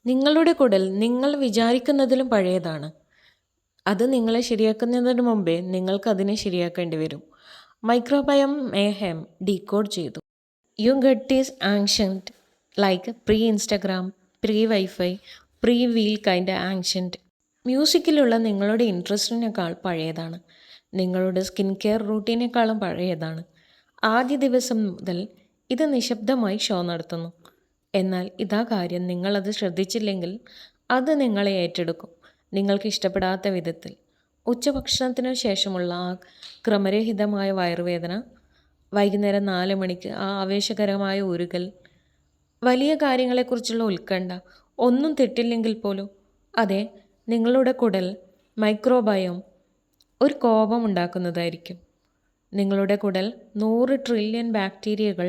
നിങ്ങളുടെ കുടൽ നിങ്ങൾ വിചാരിക്കുന്നതിലും പഴയതാണ്. അത് നിങ്ങളെ ശരിയാക്കുന്നതിന് മുമ്പേ നിങ്ങൾക്ക് അതിനെ ശരിയാക്കേണ്ടി വരും. മൈക്രോബയോം മേഹം ഡീകോഡ് ചെയ്തു. Your gut is ancient like pre Instagram, pre wifi, pre wheel kind ancient. മ്യൂസിക്കിലുള്ള നിങ്ങളുടെ ഇൻട്രസ്റ്റിനേക്കാൾ പഴയതാണ്. നിങ്ങളുടെ സ്കിൻ കെയർ റൂട്ടീനേക്കാളും പഴയതാണ്. ആദ്യ ദിവസം മുതൽ ഇത് നിശബ്ദമായി ഷോ നടത്തുന്നു. എന്നാൽ ഇതാ കാര്യം, നിങ്ങളത് ശ്രദ്ധിച്ചില്ലെങ്കിൽ അത് നിങ്ങളെ ഏറ്റെടുക്കും. നിങ്ങൾക്ക് ഇഷ്ടപ്പെടാത്ത വിധത്തിൽ. ഉച്ചഭക്ഷണത്തിനു ശേഷമുള്ള ആ ക്രമരഹിതമായ വയറുവേദന, വൈകുന്നേരം 4 മണിക്ക് ആ ആവേശകരമായ ഉരുകൽ, വലിയ കാര്യങ്ങളെക്കുറിച്ചുള്ള ഉത്കണ്ഠ, ഒന്നും തെറ്റില്ലെങ്കിൽ പോലും. അതെ, നിങ്ങളുടെ കുടൽ മൈക്രോബയോം ഒരു കോപം ഉണ്ടാക്കുന്നതായിരിക്കും. നിങ്ങളുടെ കുടൽ 100 ട്രില്യൺ ബാക്ടീരിയകൾ,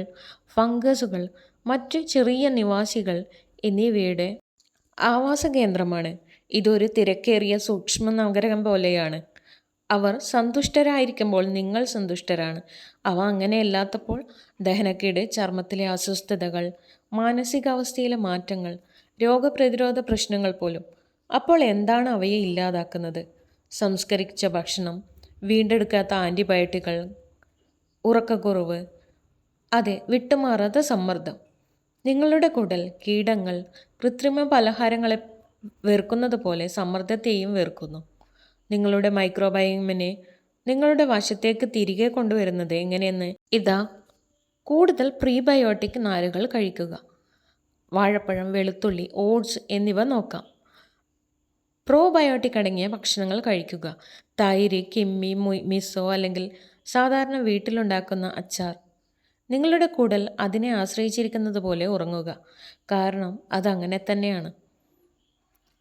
ഫംഗസുകൾ, മറ്റു ചെറിയ നിവാസികൾ എന്നിവയുടെ ആവാസ കേന്ദ്രമാണ്. ഇതൊരു തിരക്കേറിയ സൂക്ഷ്മ നഗരം പോലെയാണ്. അവർ സന്തുഷ്ടരായിരിക്കുമ്പോൾ നിങ്ങൾ സന്തുഷ്ടരാണ്. അവ അങ്ങനെയല്ലാത്തപ്പോൾ ദഹനക്കേട്, ചർമ്മത്തിലെ അസ്വസ്ഥതകൾ, മാനസികാവസ്ഥയിലെ മാറ്റങ്ങൾ, രോഗപ്രതിരോധ പ്രശ്നങ്ങൾ പോലും. അപ്പോൾ എന്താണ് അവയെ ഇല്ലാതാക്കുന്നത്? സംസ്കരിച്ച ഭക്ഷണം, വീണ്ടെടുക്കാത്ത ആൻറ്റിബയോട്ടിക്കുകൾ, ഉറക്കക്കുറവ്, അതെ, വിട്ടുമാറാത്ത സമ്മർദ്ദം. നിങ്ങളുടെ കുടൽ കീടങ്ങൾ, കൃത്രിമ പലഹാരങ്ങളെ വെറുക്കുന്നത് പോലെ സമ്മർദ്ദത്തെയും വെറുക്കുന്നു. നിങ്ങളുടെ മൈക്രോബയോമിനെ നിങ്ങളുടെ വശത്തേക്ക് തിരികെ കൊണ്ടുവരുന്നത് എങ്ങനെയെന്ന് ഇതാ. കൂടുതൽ പ്രീബയോട്ടിക് നാരുകൾ കഴിക്കുക. വാഴപ്പഴം, വെളുത്തുള്ളി, ഓട്സ് എന്നിവ നോക്കാം. പ്രോബയോട്ടിക് അടങ്ങിയ ഭക്ഷണങ്ങൾ കഴിക്കുക. തൈര്, കിമ്മി, മിസോ അല്ലെങ്കിൽ സാധാരണ വീട്ടിലുണ്ടാക്കുന്ന അച്ചാർ. നിങ്ങളുടെ കുടൽ അതിനെ ആശ്രയിച്ചിരിക്കുന്നത് പോലെ ഉറങ്ങുക. കാരണം അതങ്ങനെ തന്നെയാണ്.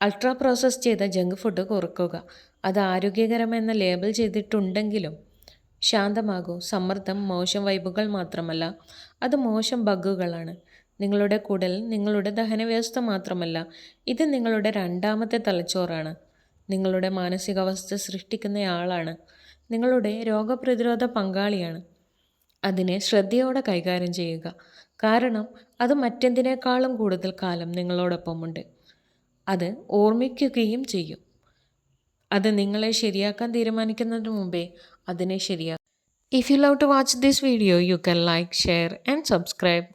അൾട്രാ പ്രോസസ് ചെയ്ത ജങ്ക് ഫുഡ് കുറക്കുക. അത് ആരോഗ്യകരമെന്ന ലേബൽ ചെയ്തിട്ടുണ്ടെങ്കിലും ശാന്തമാകൂ. സമ്മർദ്ദം മോശം വൈബുകൾ മാത്രമല്ല, അത് മോശം ബഗ്ഗുകളാണ്. നിങ്ങളുടെ കുടൽ നിങ്ങളുടെ ദഹനവ്യവസ്ഥ മാത്രമല്ല, ഇത് നിങ്ങളുടെ രണ്ടാമത്തെ തലച്ചോറാണ്. നിങ്ങളുടെ മാനസികാവസ്ഥ സൃഷ്ടിക്കുന്നയാളാണ്. നിങ്ങളുടെ രോഗപ്രതിരോധ പങ്കാളിയാണ്. അതിനെ ശ്രദ്ധയോടെ കൈകാര്യം ചെയ്യുക. കാരണം അത് മറ്റെന്തിനേക്കാളും കൂടുതൽ കാലം നിങ്ങളോടൊപ്പമുണ്ട്. അത് ഓർമ്മിക്കുകയും ചെയ്യും. അത് നിങ്ങളെ ശരിയാക്കാൻ തീരുമാനിക്കുന്നതിന് മുമ്പേ അതിനെ ശരിയാക്കും. If you love to watch this video, you can like, share and subscribe.